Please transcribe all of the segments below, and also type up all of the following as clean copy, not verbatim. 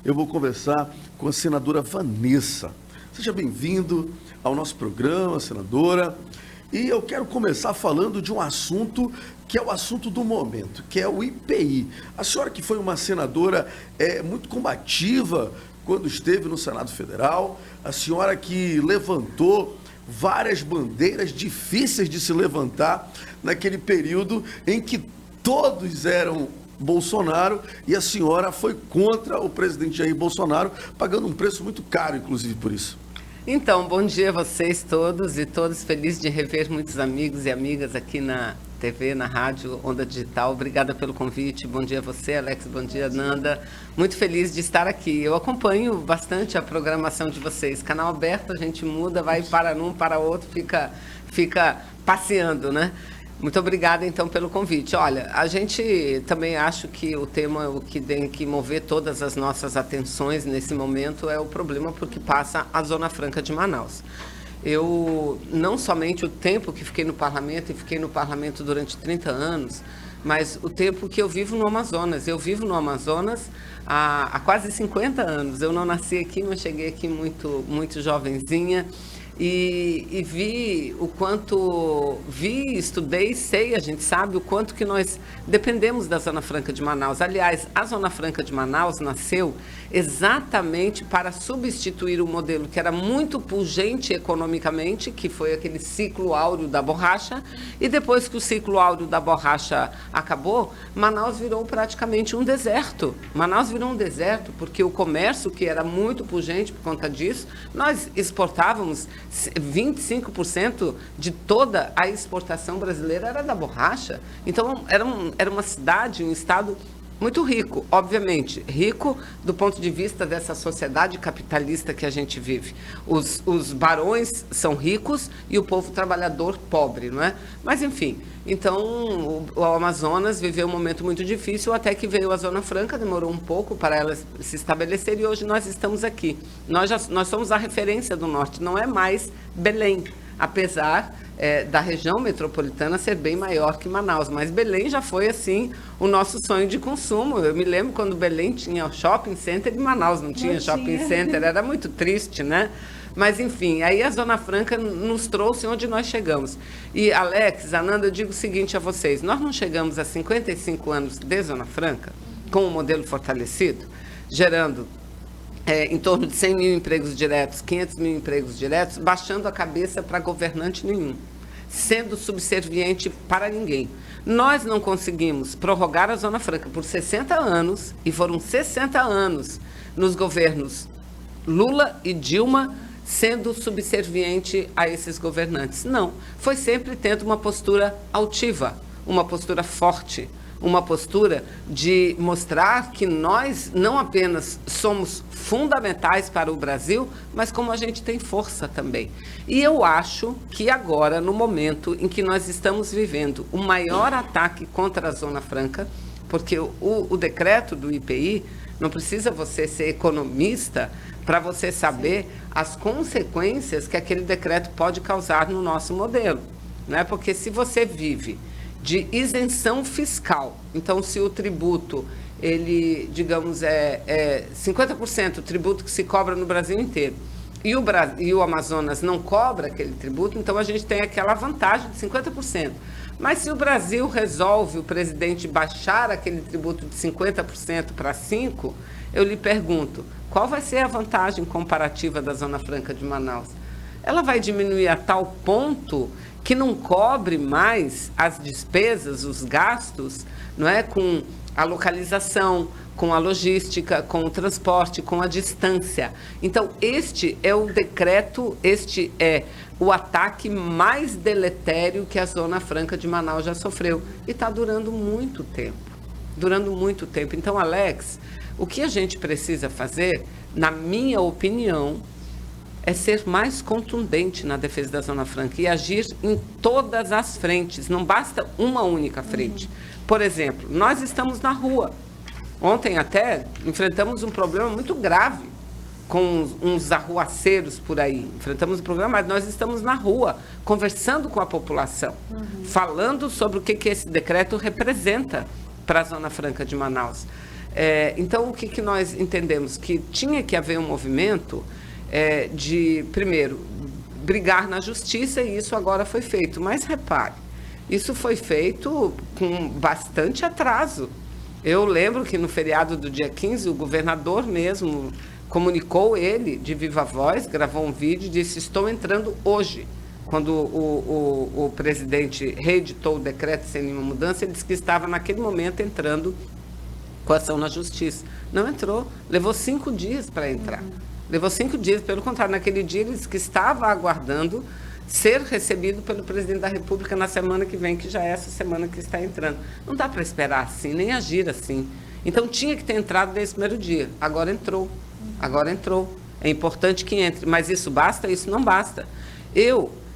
eu vou conversar com a senadora Vanessa. Seja bem-vindo ao nosso programa, senadora. E eu quero começar falando de um assunto que é o assunto do momento, que é o IPI. A senhora que foi uma senadora muito combativa quando esteve no Senado Federal, a senhora que levantou várias bandeiras difíceis de se levantar naquele período em que todos eram Bolsonaro e a senhora foi contra o presidente Jair Bolsonaro, pagando um preço muito caro, inclusive, por isso. Então, bom dia a vocês todos e todos. Feliz de rever muitos amigos e amigas aqui na TV, na rádio, Onda Digital. Obrigada pelo convite. Bom dia a você, Alex. Bom dia, Nanda. Muito feliz de estar aqui. Eu acompanho bastante a programação de vocês. Canal aberto, a gente muda, vai para um, para outro, fica passeando, né? Muito obrigada, então, pelo convite. Olha, a gente também acha que o tema, o que tem que mover todas as nossas atenções nesse momento é o problema porque passa a Zona Franca de Manaus. Eu, não somente o tempo que fiquei no parlamento, e fiquei no parlamento durante 30 anos, mas o tempo que eu vivo no Amazonas. Eu vivo no Amazonas há quase 50 anos. Eu não nasci aqui, mas cheguei aqui muito jovenzinha. E vi o quanto, estudei, sei, a gente sabe o quanto que nós dependemos da Zona Franca de Manaus. Aliás, a Zona Franca de Manaus nasceu exatamente para substituir o modelo que era muito pujante economicamente, que foi aquele ciclo áureo da borracha, e depois que o ciclo áureo da borracha acabou, Manaus virou praticamente um deserto. Manaus virou um deserto porque o comércio, que era muito pujante por conta disso, nós exportávamos 25% de toda a exportação brasileira era da borracha. Então, era uma cidade, um estado muito rico, obviamente. Rico do ponto de vista dessa sociedade capitalista que a gente vive. Os barões são ricos e o povo trabalhador pobre, não é? Mas, enfim, então o Amazonas viveu um momento muito difícil até que veio a Zona Franca, demorou um pouco para ela se estabelecer e hoje nós estamos aqui. Nós somos a referência do norte, não é mais Belém, apesar da região metropolitana ser bem maior que Manaus, mas Belém já foi, assim, o nosso sonho de consumo. Eu me lembro quando Belém tinha shopping center e Manaus não tinha shopping center, era muito triste, né? Mas, enfim, aí a Zona Franca nos trouxe onde nós chegamos. E, Alex, Ananda, eu digo o seguinte a vocês, nós não chegamos a 55 anos de Zona Franca com um modelo fortalecido, gerando em torno de 100 mil empregos diretos, 500 mil empregos diretos, baixando a cabeça para governante nenhum, sendo subserviente para ninguém. Nós não conseguimos prorrogar a Zona Franca por 60 anos, e foram 60 anos nos governos Lula e Dilma, sendo subserviente a esses governantes. Não, foi sempre tendo uma postura altiva, uma postura forte, uma postura de mostrar que nós não apenas somos fundamentais para o Brasil, mas como a gente tem força também. E eu acho que agora, no momento em que nós estamos vivendo o maior ataque contra a Zona Franca, porque o decreto do IPI, não precisa você ser economista para você saber as consequências que aquele decreto pode causar no nosso modelo, né? Porque se você vive de isenção fiscal. Então, se o tributo, ele, digamos, é 50% o tributo que se cobra no Brasil inteiro, e o Amazonas não cobra aquele tributo, então a gente tem aquela vantagem de 50%. Mas se o Brasil resolve, o presidente, baixar aquele tributo de 50% para 5%, eu lhe pergunto, qual vai ser a vantagem comparativa da Zona Franca de Manaus? Ela vai diminuir a tal ponto que não cobre mais as despesas, os gastos, não é, com a localização, com a logística, com o transporte, com a distância. Então, este é o decreto, este é o ataque mais deletério que a Zona Franca de Manaus já sofreu. E está durando muito tempo, durando muito tempo. Então, Alex, o que a gente precisa fazer, na minha opinião, é ser mais contundente na defesa da Zona Franca e agir em todas as frentes, não basta uma única frente. Por exemplo, nós estamos na rua. Ontem até enfrentamos um problema muito grave com uns arruaceiros por aí. Enfrentamos um problema, mas nós estamos na rua, conversando com a população, falando sobre o que esse decreto representa para a Zona Franca de Manaus. Então, o que nós entendemos? Que tinha que haver um movimento de, primeiro, brigar na justiça, e isso agora foi feito. Mas, repare, isso foi feito com bastante atraso. Eu lembro que no feriado do dia 15, o governador mesmo comunicou ele de viva voz, gravou um vídeo e disse: estou entrando hoje. Quando o presidente reeditou o decreto sem nenhuma mudança, ele disse que estava naquele momento entrando com ação na justiça. Não entrou, levou 5 dias para entrar. Levou 5 dias, pelo contrário, naquele dia ele disse que estava aguardando ser recebido pelo presidente da República na semana que vem, que já é essa semana que está entrando. Não dá para esperar assim, nem agir assim. Então tinha que ter entrado nesse primeiro dia. Agora entrou. Agora entrou. É importante que entre. Mas isso basta? Isso não basta.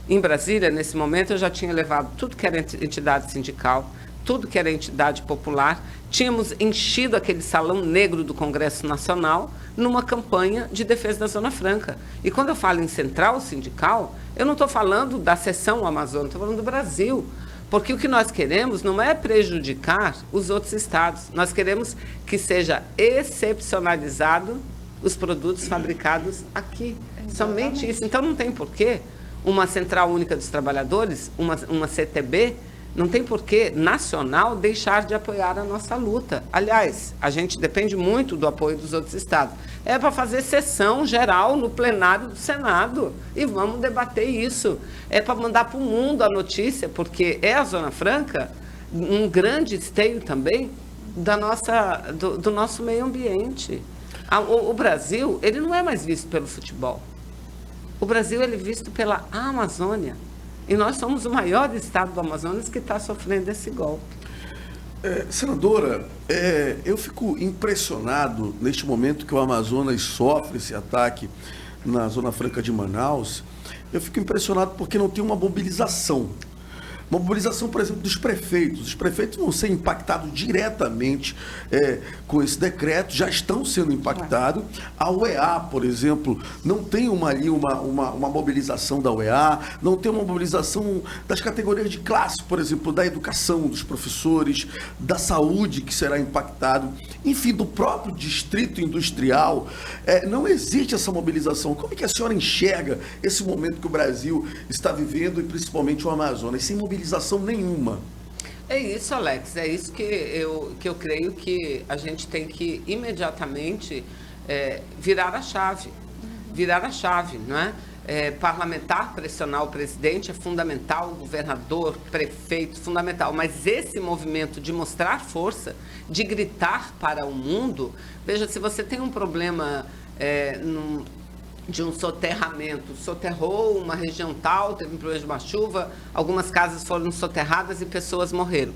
Em Brasília, nesse momento, eu já tinha levado tudo que era entidade sindical, tudo que era entidade popular. Tínhamos enchido aquele salão negro do Congresso Nacional numa campanha de defesa da Zona Franca. E quando eu falo em central sindical, eu não estou falando da seção Amazônia, estou falando do Brasil. Porque o que nós queremos não é prejudicar os outros estados. Nós queremos que seja excepcionalizado os produtos fabricados aqui. Exatamente. Somente isso. Então não tem porquê uma Central Única dos Trabalhadores, uma CTB, não tem porquê nacional deixar de apoiar a nossa luta. Aliás, a gente depende muito do apoio dos outros estados. É para fazer sessão geral no plenário do Senado e vamos debater isso. É para mandar para o mundo a notícia, porque é a Zona Franca um grande esteio também do nosso meio ambiente. O Brasil, ele não é mais visto pelo futebol. O Brasil ele é visto pela Amazônia. E nós somos o maior estado do Amazonas que está sofrendo esse golpe. Senadora, eu fico impressionado neste momento que o Amazonas sofre esse ataque na Zona Franca de Manaus. Eu fico impressionado porque não tem uma mobilização. Uma mobilização, por exemplo, dos prefeitos. Os prefeitos vão ser impactados diretamente com esse decreto, já estão sendo impactados. A UEA, por exemplo, não tem uma mobilização da UEA, não tem uma mobilização das categorias de classe, por exemplo, da educação, dos professores, da saúde, que será impactado, enfim, do próprio distrito industrial. Não existe essa mobilização. Como é que a senhora enxerga esse momento que o Brasil está vivendo, e principalmente o Amazonas, sem mobilização nenhuma? É isso, Alex, é isso que eu creio que a gente tem que imediatamente virar a chave, não é? Parlamentar pressionar o presidente é fundamental, o governador, prefeito, fundamental, mas esse movimento de mostrar força, de gritar para o mundo, veja, se você tem um problema de um soterramento, soterrou uma região tal, teve um problema de uma chuva, algumas casas foram soterradas e pessoas morreram.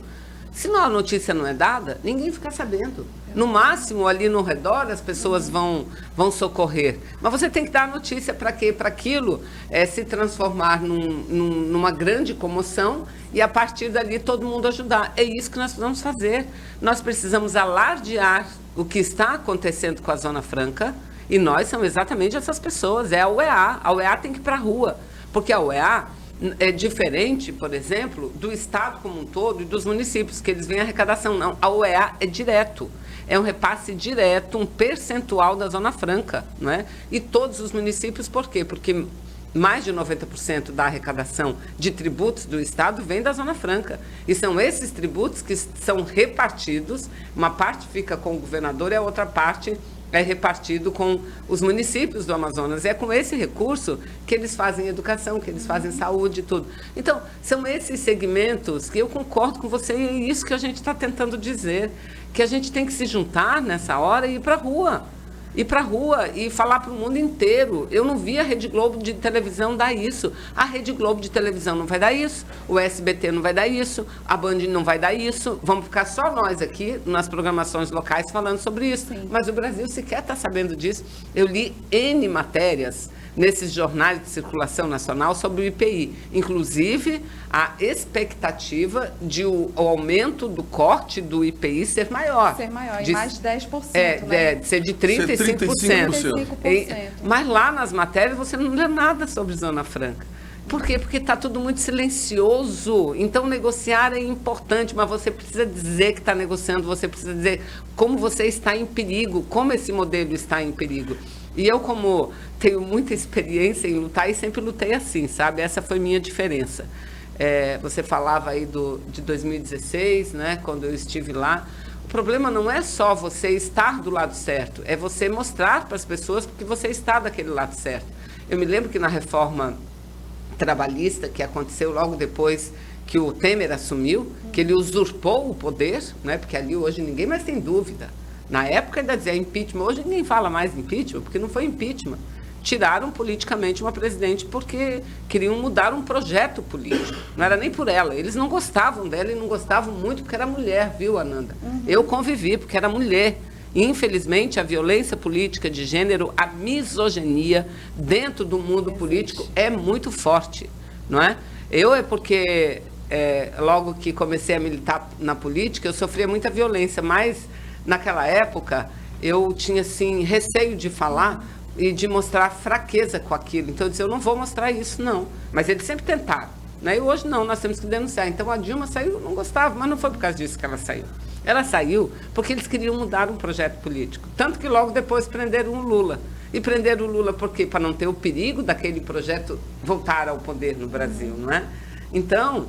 Se a notícia não é dada, ninguém fica sabendo. No máximo, ali no redor, as pessoas vão socorrer. Mas você tem que dar a notícia para quê? Para aquilo se transformar numa grande comoção e, a partir dali, todo mundo ajudar. É isso que nós precisamos fazer. Nós precisamos alardear o que está acontecendo com a Zona Franca, e nós somos exatamente essas pessoas. É a UEA. A UEA tem que ir para a rua, porque a UEA é diferente, por exemplo, do Estado como um todo e dos municípios, que eles veem a arrecadação. Não, a UEA é direto. É um repasse direto, um percentual da Zona Franca, não é? E todos os municípios, por quê? Porque mais de 90% da arrecadação de tributos do Estado vem da Zona Franca. E são esses tributos que são repartidos, uma parte fica com o governador e a outra parte é repartido com os municípios do Amazonas. É com esse recurso que eles fazem educação, que eles fazem saúde e tudo. Então, são esses segmentos que eu concordo com você, e é isso que a gente está tentando dizer, que a gente tem que se juntar nessa hora e ir para a rua. Ir para a rua e falar para o mundo inteiro. Eu não vi a Rede Globo de televisão dar isso. A Rede Globo de televisão não vai dar isso. O SBT não vai dar isso. A Band não vai dar isso. Vamos ficar só nós aqui, nas programações locais, falando sobre isso. Sim. Mas o Brasil sequer está sabendo disso. Eu li N matérias nesses jornais de circulação nacional sobre o IPI. Inclusive, a expectativa de o aumento do corte do IPI ser maior. Ser maior, em mais de 10%. Né? Ser de 35%. Mas lá nas matérias você não lê nada sobre Zona Franca. Por quê? Porque está tudo muito silencioso. Então, negociar é importante, mas você precisa dizer que está negociando, você precisa dizer como você está em perigo, como esse modelo está em perigo. E eu, como tenho muita experiência em lutar, e sempre lutei assim, sabe? Essa foi minha diferença. Você falava aí de 2016, né, quando eu estive lá. O problema não é só você estar do lado certo, é você mostrar para as pessoas que você está daquele lado certo. Eu me lembro que na reforma trabalhista, que aconteceu logo depois que o Temer assumiu, que ele usurpou o poder, né, porque ali hoje ninguém mais tem dúvida. Na época ainda dizia impeachment, hoje ninguém fala mais impeachment, porque não foi impeachment. Tiraram politicamente uma presidente porque queriam mudar um projeto político. Não era nem por ela. Eles não gostavam dela e não gostavam muito porque era mulher, viu, Ananda? Eu convivi porque era mulher. E, infelizmente, a violência política de gênero, a misoginia dentro do mundo político é muito forte, não é? Porque logo que comecei a militar na política, eu sofria muita violência, mas naquela época eu tinha assim, receio de falar e de mostrar fraqueza com aquilo. Então eu disse, eu não vou mostrar isso, não. Mas eles sempre tentaram, né? E hoje não, nós temos que denunciar. Então a Dilma saiu, não gostava, mas não foi por causa disso que ela saiu. Ela saiu porque eles queriam mudar um projeto político. Tanto que logo depois prenderam o Lula. E prenderam o Lula por quê? Para não ter o perigo daquele projeto voltar ao poder no Brasil, não é? Então,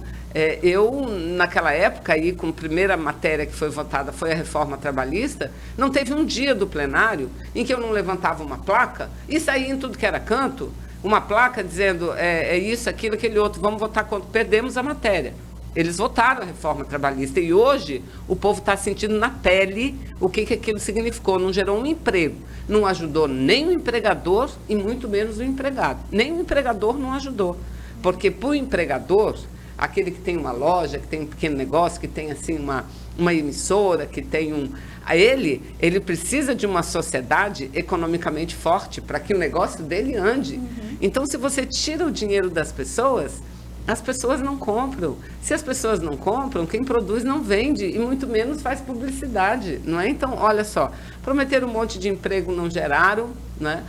eu, naquela época, aí, com a primeira matéria que foi votada, foi a reforma trabalhista, não teve um dia do plenário em que eu não levantava uma placa e saía em tudo que era canto, uma placa dizendo isso, aquilo, aquele outro, vamos votar contra. Perdemos a matéria. Eles votaram a reforma trabalhista e hoje o povo está sentindo na pele o que aquilo significou. Não gerou um emprego, não ajudou nem o empregador e muito menos o empregado. Nem o empregador não ajudou, porque para o empregador, aquele que tem uma loja, que tem um pequeno negócio, que tem assim uma emissora, que tem ele precisa de uma sociedade economicamente forte para que o negócio dele ande. Então, se você tira o dinheiro das pessoas, as pessoas não compram. Se as pessoas não compram, quem produz não vende e muito menos faz publicidade, não é? Então, olha só, prometeram um monte de emprego, não geraram, né?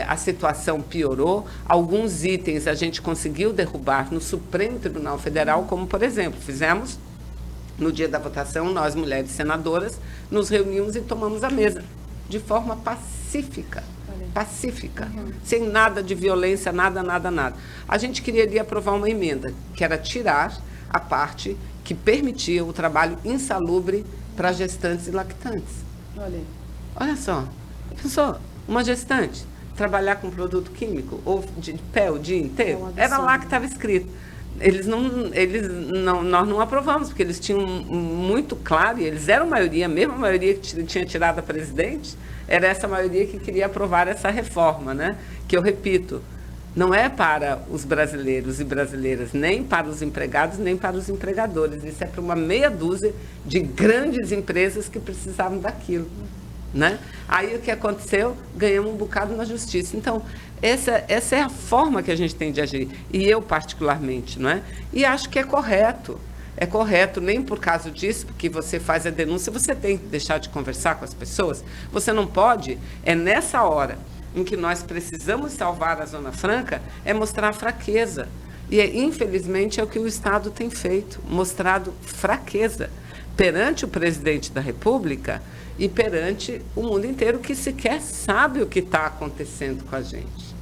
A situação piorou. Alguns itens a gente conseguiu derrubar no Supremo Tribunal Federal, como, por exemplo, fizemos no dia da votação, nós, mulheres senadoras, nos reunimos e tomamos a mesa de forma pacífica. Pacífica, sem nada de violência, nada. A gente queria ali aprovar uma emenda, que era tirar a parte que permitia o trabalho insalubre para gestantes e lactantes. Olha só, pensou, uma gestante trabalhar com produto químico ou de pé o dia inteiro? Era lá que estava escrito. Nós não aprovamos, porque eles tinham muito claro, e eles eram maioria, a mesma maioria que tinha tirado a presidente, era essa maioria que queria aprovar essa reforma, né? Que eu repito, não é para os brasileiros e brasileiras, nem para os empregados, nem para os empregadores. Isso é para uma meia dúzia de grandes empresas que precisavam daquilo, né? Aí o que aconteceu? Ganhamos um bocado na justiça. Então, essa é a forma que a gente tem de agir, e eu particularmente, não é? E acho que é correto. É correto, nem por causa disso, porque você faz a denúncia, você tem que deixar de conversar com as pessoas. Você não pode, nessa hora em que nós precisamos salvar a Zona Franca, mostrar fraqueza. E, infelizmente, é o que o Estado tem feito, mostrado fraqueza perante o presidente da República e perante o mundo inteiro, que sequer sabe o que está acontecendo com a gente.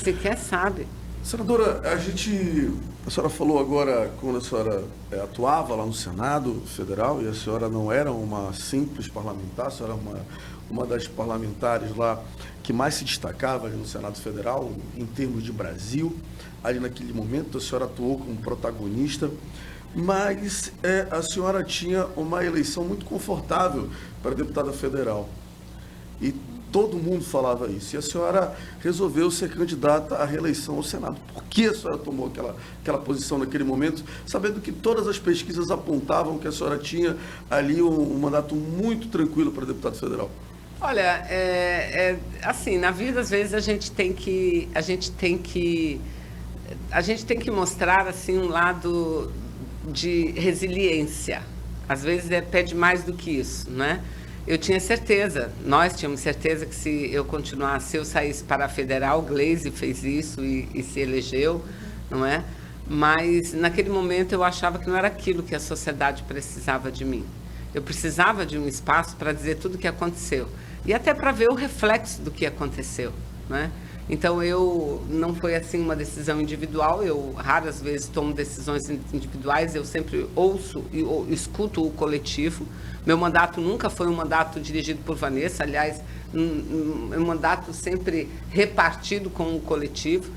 Sequer sabe. Senadora, a senhora falou agora, quando a senhora atuava lá no Senado Federal, e a senhora não era uma simples parlamentar, a senhora era uma das parlamentares lá que mais se destacava ali no Senado Federal, em termos de Brasil. Ali naquele momento, a senhora atuou como protagonista, mas a senhora tinha uma eleição muito confortável para deputada federal. E todo mundo falava isso. E a senhora resolveu ser candidata à reeleição ao Senado. Por que a senhora tomou aquela posição naquele momento, sabendo que todas as pesquisas apontavam que a senhora tinha ali um mandato muito tranquilo para deputado federal? Olha, assim, na vida, às vezes, a gente tem que mostrar assim, um lado de resiliência. Às vezes pede mais do que isso, né? eu tinha certeza, nós tínhamos certeza que se eu continuasse, se eu saísse para a federal, Gleisi fez isso e se elegeu, não é? Mas naquele momento eu achava que não era aquilo que a sociedade precisava de mim. Eu precisava de um espaço para dizer tudo o que aconteceu e até para ver o reflexo do que aconteceu, né? Então, não foi assim uma decisão individual, eu raras vezes tomo decisões individuais, eu sempre ouço e escuto o coletivo. Meu mandato nunca foi um mandato dirigido por Vanessa, aliás, um mandato sempre repartido com o coletivo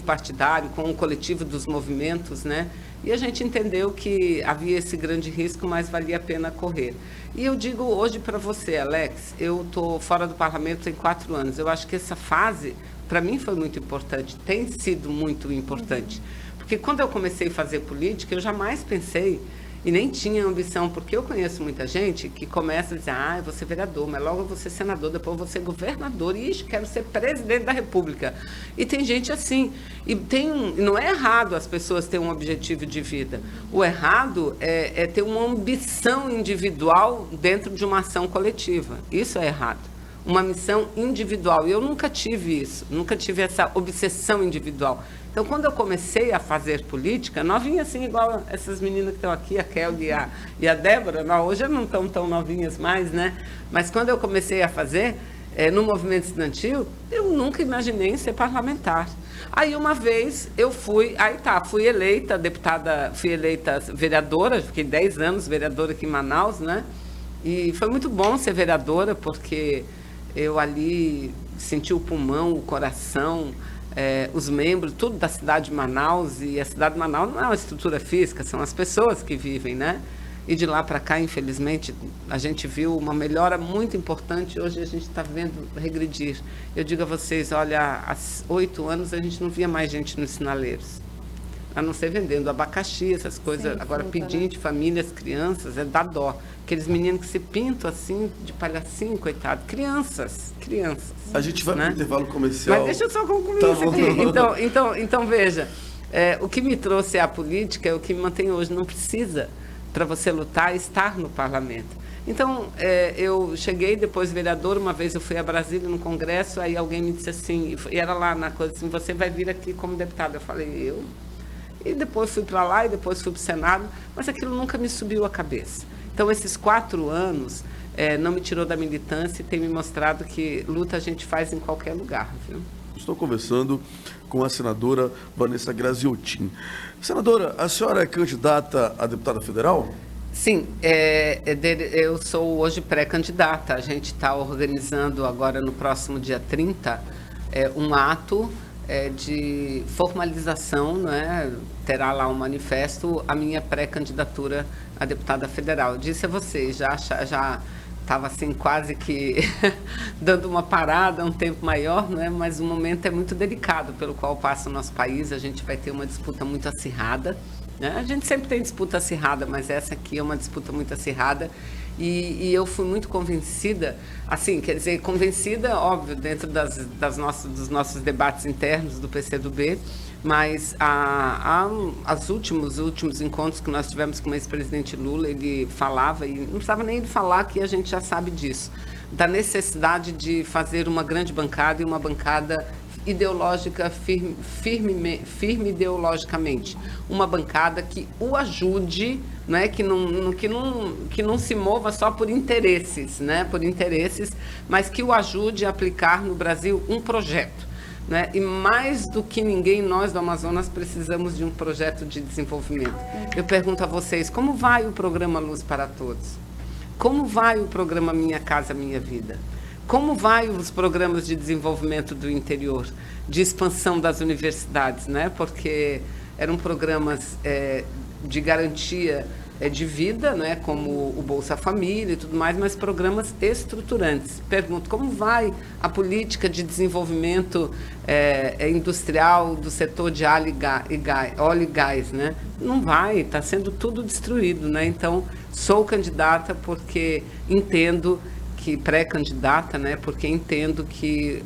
partidário, com o coletivo dos movimentos, né? E a gente entendeu que havia esse grande risco, mas valia a pena correr. E eu digo hoje para você, Alex, eu estou fora do parlamento tem 4 anos. Eu acho que essa fase, para mim, foi muito importante, tem sido muito importante. Porque quando eu comecei a fazer política, eu jamais pensei e nem tinha ambição, porque eu conheço muita gente que começa a dizer, eu vou ser vereador, mas logo eu vou ser senador, depois eu vou ser governador, e quero ser presidente da República. E tem gente assim. E não é errado as pessoas terem um objetivo de vida. O errado é ter uma ambição individual dentro de uma ação coletiva. Isso é errado. Uma missão individual. E eu nunca tive isso, nunca tive essa obsessão individual. Então, quando eu comecei a fazer política, novinha assim, igual essas meninas que estão aqui, a Kelly e a Débora, hoje não estão tão novinhas mais, né? Mas quando eu comecei a fazer, no movimento estudantil, eu nunca imaginei em ser parlamentar. Aí, uma vez, eu fui eleita deputada, fui eleita vereadora, fiquei 10 anos vereadora aqui em Manaus, né? E foi muito bom ser vereadora, porque eu ali senti o pulmão, o coração, os membros, tudo da cidade de Manaus, e a cidade de Manaus não é uma estrutura física, são as pessoas que vivem, né? E de lá para cá, infelizmente, a gente viu uma melhora muito importante, hoje a gente está vendo regredir. Eu digo a vocês, olha, há 8 anos a gente não via mais gente nos sinaleiros, a não ser vendendo abacaxi, essas coisas. Sim, agora, pedinte, né? Famílias, crianças, dá dó. Aqueles meninos que se pintam assim, de palhacinho, coitado. Crianças. A gente vai, né, para o intervalo comercial. Mas deixa eu só concluir isso aqui. Então veja, o que me trouxe à política é o que me mantém hoje. Não precisa, para você lutar, estar no parlamento. Então, eu cheguei depois vereador, uma vez eu fui a Brasília no congresso, aí alguém me disse assim, e era lá na coisa assim, você vai vir aqui como deputado. Eu falei, eu? E depois fui para lá, e depois fui para o Senado, mas aquilo nunca me subiu a cabeça. Então, esses 4 anos não me tirou da militância e tem me mostrado que luta a gente faz em qualquer lugar, viu? Estou conversando com a senadora Vanessa Graziotin. Senadora, a senhora é candidata a deputada federal? Sim, eu sou hoje pré-candidata. A gente está organizando agora no próximo dia 30 um ato de formalização, né? Terá lá um manifesto, a minha pré-candidatura a deputada federal. Eu disse a vocês, já estava assim quase que dando uma parada, um tempo maior, né? Mas o momento é muito delicado pelo qual passa o nosso país. A gente vai ter uma disputa muito acirrada, né? A gente sempre tem disputa acirrada, mas essa aqui é uma disputa muito acirrada. E eu fui muito convencida, assim, quer dizer, convencida, óbvio, dentro dos nossos debates internos do PCdoB, mas os últimos encontros que nós tivemos com o ex-presidente Lula, ele falava, e não precisava nem ele falar, que a gente já sabe disso, da necessidade de fazer uma grande bancada e uma bancada ideológica, firme ideologicamente, uma bancada que o ajude, né, que não se mova só por interesses, né, mas que o ajude a aplicar no Brasil um projeto, né, e mais do que ninguém, nós do Amazonas precisamos de um projeto de desenvolvimento. Eu pergunto a vocês, como vai o programa Luz para Todos? Como vai o programa Minha Casa Minha Vida? Como vai os programas de desenvolvimento do interior, de expansão das universidades, né? Porque eram programas de garantia de vida, né? Como o Bolsa Família e tudo mais, mas programas estruturantes. Pergunto, como vai a política de desenvolvimento industrial do setor de óleo e gás, né? Não vai, está sendo tudo destruído, né? Então, sou candidata porque entendo que pré-candidata, né, porque entendo que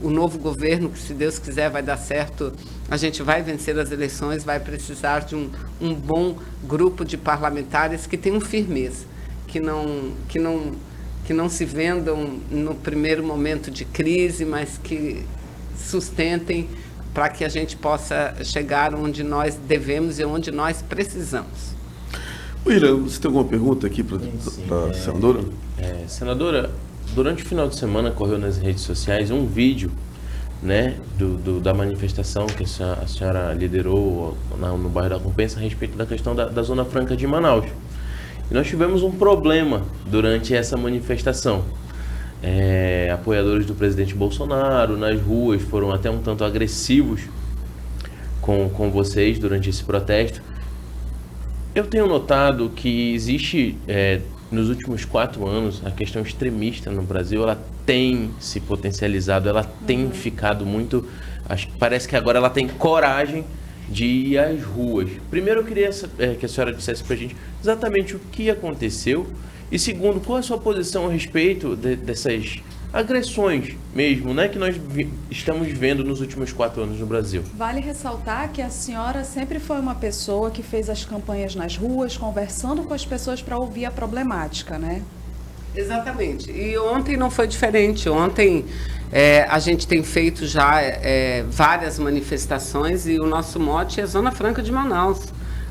o novo governo, que se Deus quiser vai dar certo, a gente vai vencer as eleições, vai precisar de um bom grupo de parlamentares que tenham firmeza, que não que não se vendam no primeiro momento de crise, mas que sustentem para que a gente possa chegar onde nós devemos e onde nós precisamos. William, você tem alguma pergunta aqui para a senadora? Senadora, durante o final de semana correu nas redes sociais um vídeo, né, da manifestação que a senhora liderou no bairro da Compensa a respeito da questão da Zona Franca de Manaus. E nós tivemos um problema durante essa manifestação. Apoiadores do presidente Bolsonaro nas ruas foram até um tanto agressivos com vocês durante esse protesto. Eu tenho notado que existe, nos últimos 4 anos, a questão extremista no Brasil, ela tem se potencializado, ela tem ficado muito... Parece que agora ela tem coragem de ir às ruas. Primeiro, eu queria que a senhora dissesse para a gente exatamente o que aconteceu. E segundo, qual é a sua posição a respeito dessas agressões mesmo, né, que nós estamos vendo nos últimos 4 anos no Brasil? Vale ressaltar que a senhora sempre foi uma pessoa que fez as campanhas nas ruas, conversando com as pessoas para ouvir a problemática, né? Exatamente. E ontem não foi diferente. Ontem a gente tem feito já várias manifestações e o nosso mote é Zona Franca de Manaus.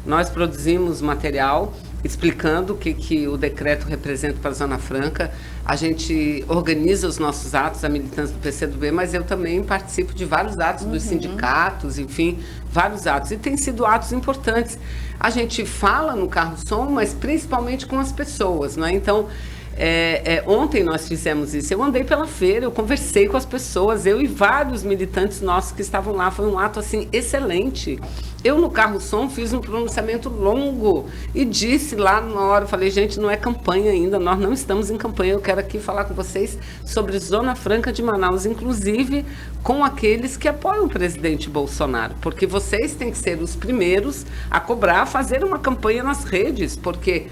Nós produzimos material explicando o que o decreto representa para a Zona Franca. A gente organiza os nossos atos, a militância do PCdoB, mas eu também participo de vários atos dos sindicatos, enfim, vários atos. E tem sido atos importantes. A gente fala no carro-som, mas principalmente com as pessoas, não é? Então, ontem nós fizemos isso. Eu andei pela feira, eu conversei com as pessoas, eu e vários militantes nossos que estavam lá. Foi um ato, assim, excelente. Eu, no carro-som, fiz um pronunciamento longo e disse lá na hora, eu falei, gente, não é campanha ainda, nós não estamos em campanha, eu quero aqui falar com vocês sobre Zona Franca de Manaus, inclusive com aqueles que apoiam o presidente Bolsonaro, porque vocês têm que ser os primeiros a cobrar, a fazer uma campanha nas redes, porque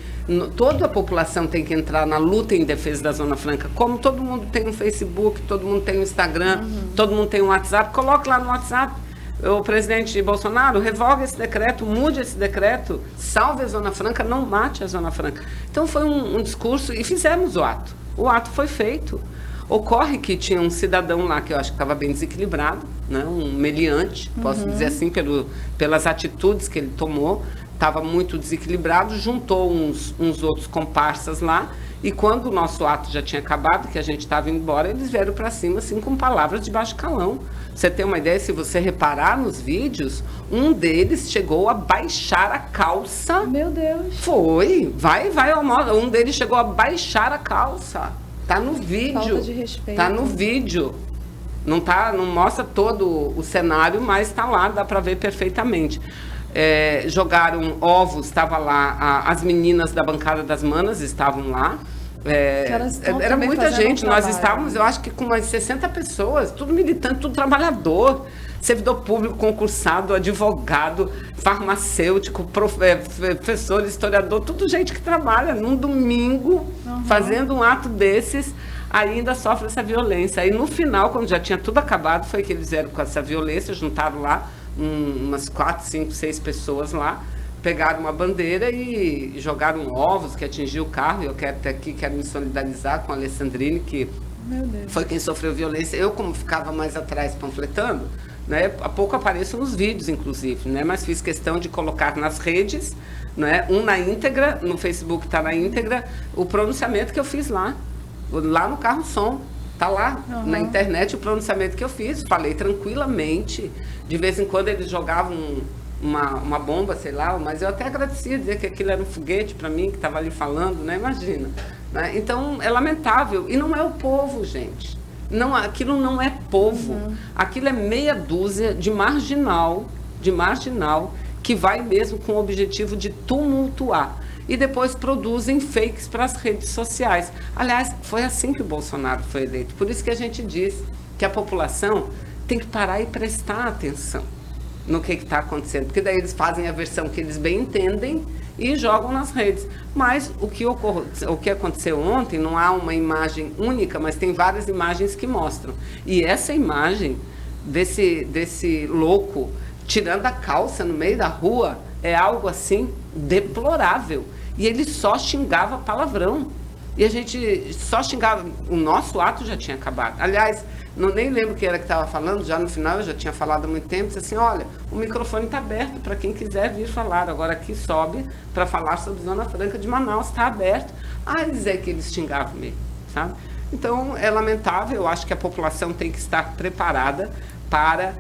toda a população tem que entrar na luta em defesa da Zona Franca, como todo mundo tem um Facebook, todo mundo tem um Instagram, todo mundo tem um WhatsApp, coloque lá no WhatsApp. O presidente Bolsonaro, revoga esse decreto, mude esse decreto, salve a Zona Franca, não mate a Zona Franca. Então foi um discurso e fizemos o ato. O ato foi feito. Ocorre que tinha um cidadão lá que eu acho que estava bem desequilibrado, né? Um meliante, posso dizer assim, pelas atitudes que ele tomou, estava muito desequilibrado, juntou uns outros comparsas lá. E quando o nosso ato já tinha acabado, que a gente estava indo embora, eles vieram para cima, assim, com palavras de baixo calão. Você tem uma ideia, se você reparar nos vídeos, um deles chegou a baixar a calça. Meu Deus. Foi, vai, um deles chegou a baixar a calça. Tá no vídeo. Falta de respeito. Tá no vídeo. Não mostra todo o cenário, mas tá lá, dá para ver perfeitamente. Jogaram ovos, estava lá, as meninas da bancada das manas estavam lá. Era muita gente, nós estávamos, eu acho que com umas 60 pessoas, tudo militante, tudo trabalhador, servidor público, concursado, advogado, farmacêutico, professor, historiador, tudo gente que trabalha num domingo, fazendo um ato desses, ainda sofre essa violência. Aí no final, quando já tinha tudo acabado, foi que eles vieram com essa violência, juntaram lá umas 4, 5, 6 pessoas lá, pegaram uma bandeira e jogaram ovos que atingiu o carro. Eu quero me solidarizar com a Alessandrine, que foi quem sofreu violência. Eu, como ficava mais atrás panfletando, né, há pouco apareço nos vídeos, inclusive, né, mas fiz questão de colocar nas redes, né, na íntegra, no Facebook está na íntegra, o pronunciamento que eu fiz lá no carro-som. Está lá na internet o pronunciamento que eu fiz, falei tranquilamente. De vez em quando eles jogavam uma bomba, sei lá, mas eu até agradecia, dizer que aquilo era um foguete para mim, que estava ali falando, né? Imagina. Né? Então, é lamentável. E não é o povo, gente. Aquilo não é povo. Aquilo é meia dúzia de marginal, que vai mesmo com o objetivo de tumultuar. E depois produzem fakes para as redes sociais. Aliás, foi assim que o Bolsonaro foi eleito. Por isso que a gente diz que a população tem que parar e prestar atenção no que está acontecendo. Porque daí eles fazem a versão que eles bem entendem e jogam nas redes. Mas o que aconteceu ontem, não há uma imagem única, mas tem várias imagens que mostram. E essa imagem desse louco tirando a calça no meio da rua é algo assim deplorável. E ele só xingava palavrão. E a gente só xingava, o nosso ato já tinha acabado. Aliás, nem lembro quem era que estava falando, já no final eu já tinha falado há muito tempo, disse assim, olha, o microfone está aberto para quem quiser vir falar, agora aqui sobe para falar sobre Zona Franca de Manaus, está aberto. Eles é que eles xingavam mesmo, sabe? Então, é lamentável, eu acho que a população tem que estar preparada para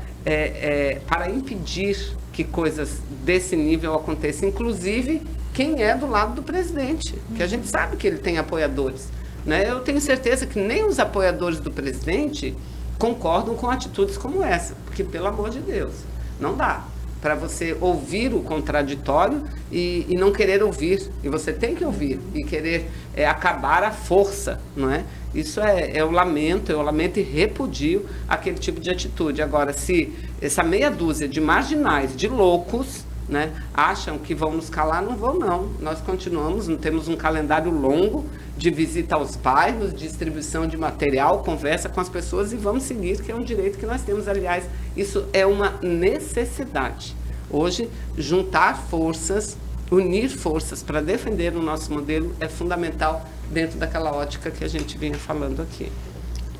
impedir que coisas desse nível aconteçam, inclusive quem é do lado do presidente, que a gente sabe que ele tem apoiadores, né? Eu tenho certeza que nem os apoiadores do presidente concordam com atitudes como essa, porque, pelo amor de Deus, não dá para você ouvir o contraditório e não querer ouvir, e você tem que ouvir, e querer acabar à força, não é? Isso eu lamento e repudio aquele tipo de atitude. Agora, se essa meia dúzia de marginais, de loucos, né, acham que vão nos calar, não vão não. Nós continuamos, temos um calendário longo de visita aos bairros, distribuição de material, conversa com as pessoas e vamos seguir, que é um direito que nós temos. Aliás, isso é uma necessidade. Hoje, juntar forças, unir forças para defender o nosso modelo é fundamental dentro daquela ótica que a gente vinha falando aqui.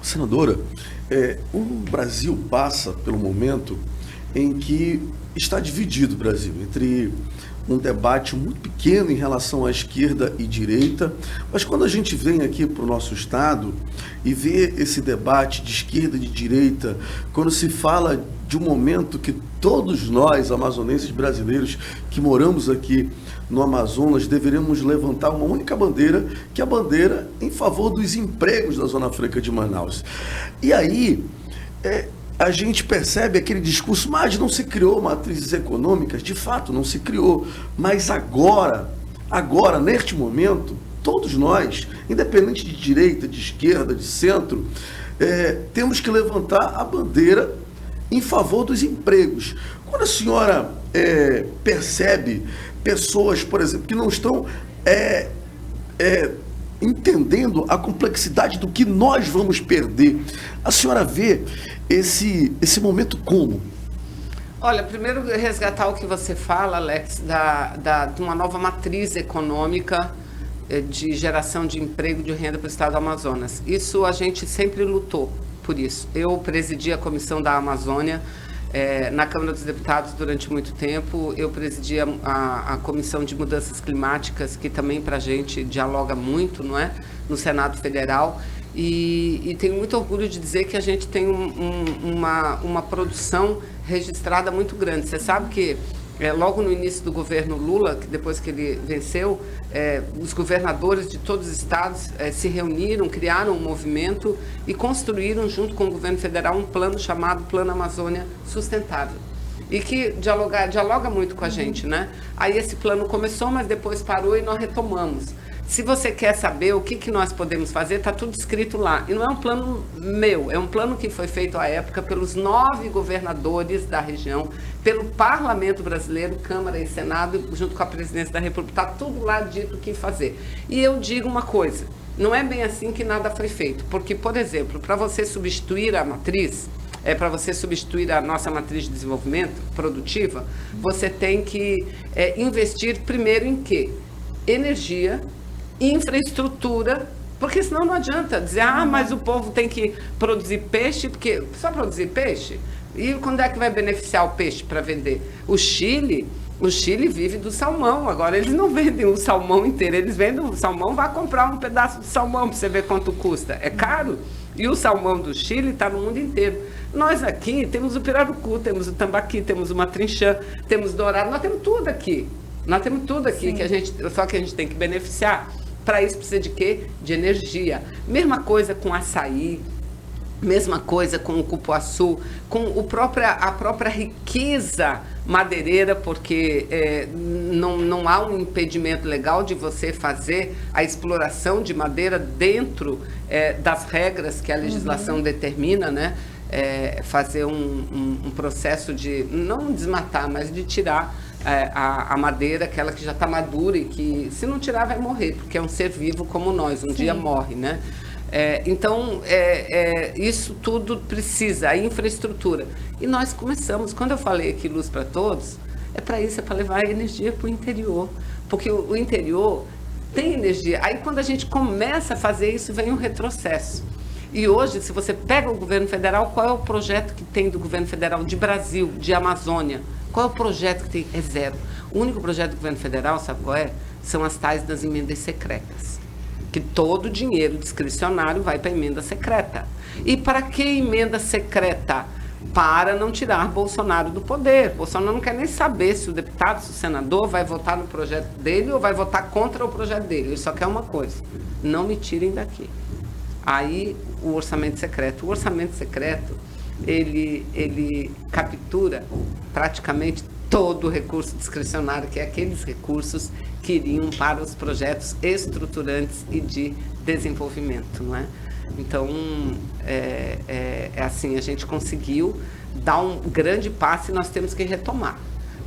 Senadora, o Brasil passa pelo momento em que está dividido o Brasil entre um debate muito pequeno em relação à esquerda e direita, mas quando a gente vem aqui para o nosso estado e vê esse debate de esquerda e de direita, quando se fala de um momento que todos nós, amazonenses brasileiros que moramos aqui no Amazonas, deveríamos levantar uma única bandeira, que é a bandeira em favor dos empregos da Zona Franca de Manaus. E aí, a gente percebe aquele discurso, mas não se criou matrizes econômicas, de fato não se criou, mas agora, neste momento, todos nós, independente de direita, de esquerda, de centro, temos que levantar a bandeira em favor dos empregos. Quando a senhora percebe pessoas, por exemplo, que não estão entendendo a complexidade do que nós vamos perder, a senhora vê esse momento como? Olha, primeiro resgatar o que você fala, Alex, de uma nova matriz econômica de geração de emprego, de renda para o estado do Amazonas. Isso a gente sempre lutou por isso. Eu presidi a Comissão da Amazônia na Câmara dos Deputados durante muito tempo. Eu presidi a Comissão de Mudanças Climáticas, que também para a gente dialoga muito, não é? No Senado Federal. E tenho muito orgulho de dizer que a gente tem uma produção registrada muito grande. Você sabe que logo no início do governo Lula, que depois que ele venceu, os governadores de todos os estados se reuniram, criaram um movimento e construíram, junto com o governo federal, um plano chamado Plano Amazônia Sustentável. E que dialoga muito com a gente, né? Aí esse plano começou, mas depois parou e nós retomamos. Se você quer saber o que nós podemos fazer, está tudo escrito lá. E não é um plano meu, é um plano que foi feito à época pelos 9 governadores da região, pelo Parlamento Brasileiro, Câmara e Senado, junto com a Presidência da República. Está tudo lá dito o que fazer. E eu digo uma coisa, não é bem assim que nada foi feito. Porque, por exemplo, para você substituir a matriz, para você substituir a nossa matriz de desenvolvimento produtiva, você tem que investir primeiro em quê? Energia, infraestrutura, porque senão não adianta dizer, mas o povo tem que produzir peixe, porque só produzir peixe? E quando é que vai beneficiar o peixe para vender? O Chile vive do salmão, agora eles não vendem o salmão inteiro, eles vendem o salmão, vai comprar um pedaço de salmão para você ver quanto custa, é caro, e o salmão do Chile está no mundo inteiro. Nós aqui temos o pirarucu, temos o tambaqui, temos o matrinchã, temos dourado, nós temos tudo aqui. Nós temos tudo aqui, só que a gente tem que beneficiar. Para isso precisa de quê? De energia. Mesma coisa com açaí, mesma coisa com o cupuaçu, com a própria riqueza madeireira, porque não há um impedimento legal de você fazer a exploração de madeira dentro das regras que a legislação determina, né? Fazer um processo de, não desmatar, mas de tirar a madeira, aquela que já está madura e que, se não tirar, vai morrer, porque é um ser vivo como nós, dia morre, né? Então, isso tudo precisa, a infraestrutura. E nós começamos, quando eu falei aqui Luz para Todos, para isso, para levar a energia para o interior. Porque o interior tem energia. Aí quando a gente começa a fazer isso, vem um retrocesso. E hoje, se você pega o governo federal, qual é o projeto que tem do governo federal de Brasil, de Amazônia? Qual é o projeto que tem? É zero. O único projeto do governo federal, sabe qual é? São as tais das emendas secretas. Que todo o dinheiro discricionário vai para a emenda secreta. E para que emenda secreta? Para não tirar Bolsonaro do poder. Bolsonaro não quer nem saber se o deputado, se o senador vai votar no projeto dele ou vai votar contra o projeto dele. Ele só quer uma coisa: não me tirem daqui. Aí o orçamento secreto. O orçamento secreto, ele captura praticamente todo o recurso discricionário, que é aqueles recursos que iriam para os projetos estruturantes e de desenvolvimento, não é? Então, assim, a gente conseguiu dar um grande passo e nós temos que retomar.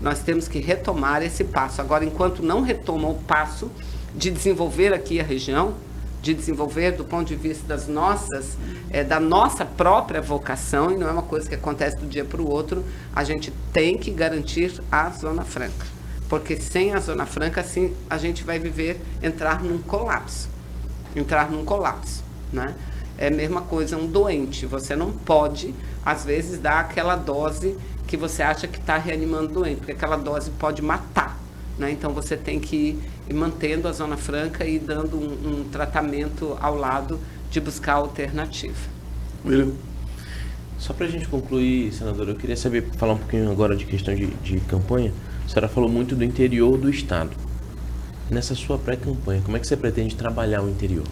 Nós temos que retomar esse passo. Agora, enquanto não retoma o passo de desenvolver aqui a região, de desenvolver do ponto de vista das nossas, da nossa própria vocação, e não é uma coisa que acontece do dia para o outro, a gente tem que garantir a Zona Franca. Porque sem a Zona Franca, assim, a gente vai entrar num colapso. Né? É a mesma coisa um doente. Você não pode, às vezes, dar aquela dose que você acha que está reanimando o doente, porque aquela dose pode matar. Né? Então, você tem que ir mantendo a Zona Franca e dando um tratamento ao lado de buscar alternativa. William. Só para a gente concluir, senadora, eu queria falar um pouquinho agora de questão de campanha. A senhora falou muito do interior do estado. Nessa sua pré-campanha, como é que você pretende trabalhar o interior?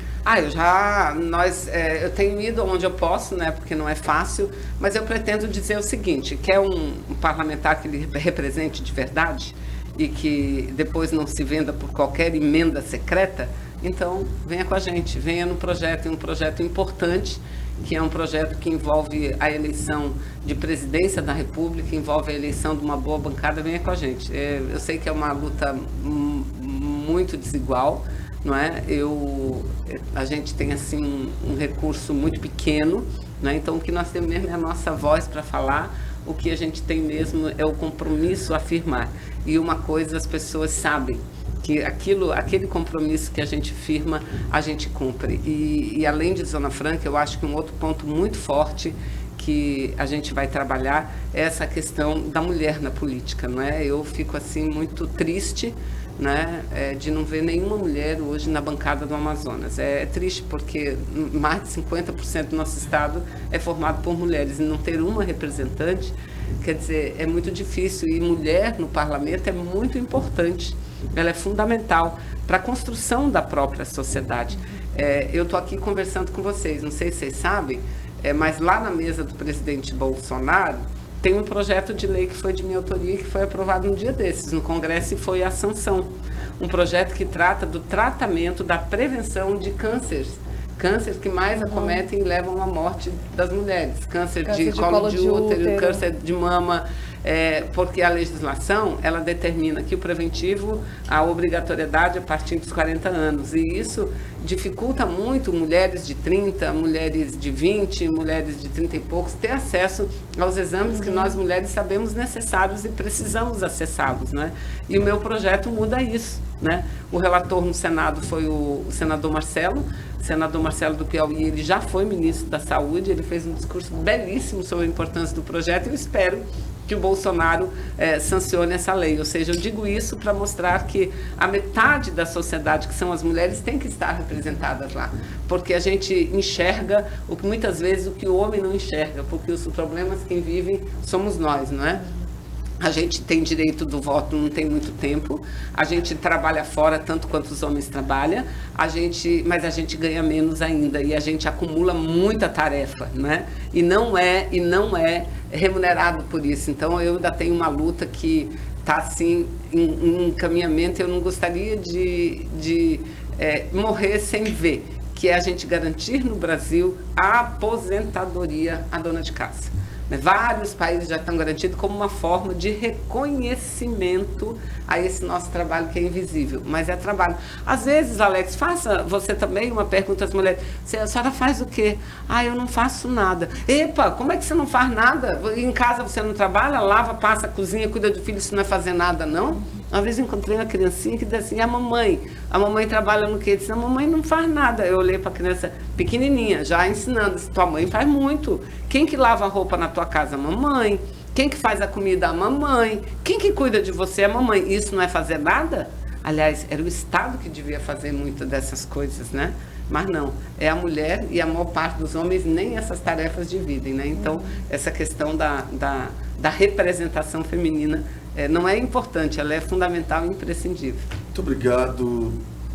Eu tenho ido onde eu posso, né, porque não é fácil, mas eu pretendo dizer o seguinte: quer um parlamentar que ele represente de verdade e que depois não se venda por qualquer emenda secreta, então venha com a gente, venha no projeto, um projeto importante, que é um projeto que envolve a eleição de presidência da República, envolve a eleição de uma boa bancada, venha com a gente. Eu sei que é uma luta muito desigual, não é? A gente tem assim um recurso muito pequeno, né? Então o que nós temos mesmo é a nossa voz para falar, o que a gente tem mesmo é o compromisso a firmar. E uma coisa as pessoas sabem, que aquele compromisso que a gente firma, a gente cumpre. E além de Zona Franca, eu acho que um outro ponto muito forte que a gente vai trabalhar é essa questão da mulher na política, não é? Eu fico assim muito triste, né, de não ver nenhuma mulher hoje na bancada do Amazonas. É triste porque mais de 50% do nosso estado é formado por mulheres, e não ter uma representante, quer dizer, é muito difícil. E mulher no parlamento é muito importante, ela é fundamental para a construção da própria sociedade. Eu estou aqui conversando com vocês, não sei se vocês sabem, mas lá na mesa do presidente Bolsonaro tem um projeto de lei que foi de minha autoria e que foi aprovado um dia desses no Congresso, e foi a sanção. Um projeto que trata do tratamento, da prevenção de cânceres que mais acometem e levam à morte das mulheres. Câncer de colo de útero, câncer de mama, porque a legislação, ela determina que o preventivo, a obrigatoriedade a partir dos 40 anos. E isso dificulta muito mulheres de 30, mulheres de 20, mulheres de 30 e poucos, ter acesso aos exames que nós mulheres sabemos necessários e precisamos acessá-los, né? E o meu projeto muda isso, né? O relator no Senado foi o senador Marcelo do Piauí. Ele já foi ministro da Saúde, ele fez um discurso belíssimo sobre a importância do projeto, e eu espero que o Bolsonaro sancione essa lei. Ou seja, eu digo isso para mostrar que a metade da sociedade, que são as mulheres, tem que estar representadas lá, porque a gente enxerga muitas vezes o que o homem não enxerga, porque os problemas quem vive somos nós, não é? A gente tem direito do voto, não tem muito tempo, a gente trabalha fora tanto quanto os homens trabalham, mas a gente ganha menos ainda, e a gente acumula muita tarefa, né? E não é remunerado por isso. Então eu ainda tenho uma luta que está assim em encaminhamento. Eu não gostaria de morrer sem ver, que é a gente garantir no Brasil a aposentadoria à dona de casa. Vários países já estão garantidos como uma forma de reconhecimento a esse nosso trabalho que é invisível, mas é trabalho. Às vezes, Alex, faça você também uma pergunta às mulheres: a senhora faz o quê? Eu não faço nada. Epa, como é que você não faz nada? Em casa você não trabalha, lava, passa, cozinha, cuida do filho, isso não é fazer nada, não? Uma vez eu encontrei uma criancinha que disse assim, a mamãe trabalha no quê? Disse, a mamãe não faz nada. Eu olhei para a criança pequenininha, já ensinando, disse, tua mãe faz muito. Quem que lava a roupa na tua casa? A mamãe. Quem que faz a comida? A mamãe. Quem que cuida de você? A mamãe. Isso não é fazer nada? Aliás, era o Estado que devia fazer muito dessas coisas, né? Mas não, é a mulher e a maior parte dos homens nem essas tarefas dividem, né? Então, essa questão da representação feminina não é importante, ela é fundamental e imprescindível. Muito obrigado,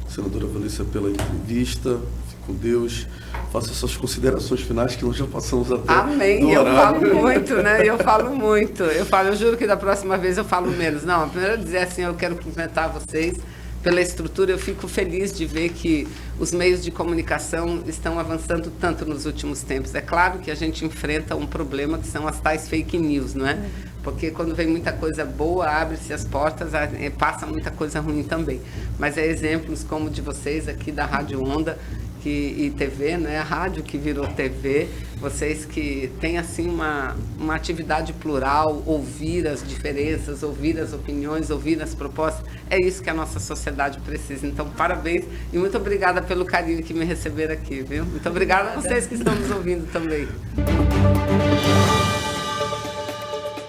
senadora Vanessa, pela entrevista. Fique com Deus. Faça suas considerações finais, que nós já passamos até Amém, eu falo muito, né? Eu falo muito. Eu juro que da próxima vez eu falo menos. Não, primeiro dizer assim, eu quero cumprimentar vocês pela estrutura. Eu fico feliz de ver que os meios de comunicação estão avançando tanto nos últimos tempos. É claro que a gente enfrenta um problema que são as tais fake news, não é? Porque quando vem muita coisa boa, abre-se as portas, passa muita coisa ruim também. Mas exemplos como o de vocês aqui da Rádio Onda e TV, né? A rádio que virou TV, vocês que têm assim uma atividade plural, ouvir as diferenças, ouvir as opiniões, ouvir as propostas, é isso que a nossa sociedade precisa. Então, parabéns e muito obrigada pelo carinho que me receberam aqui, viu? Muito obrigada a vocês que estão nos ouvindo também.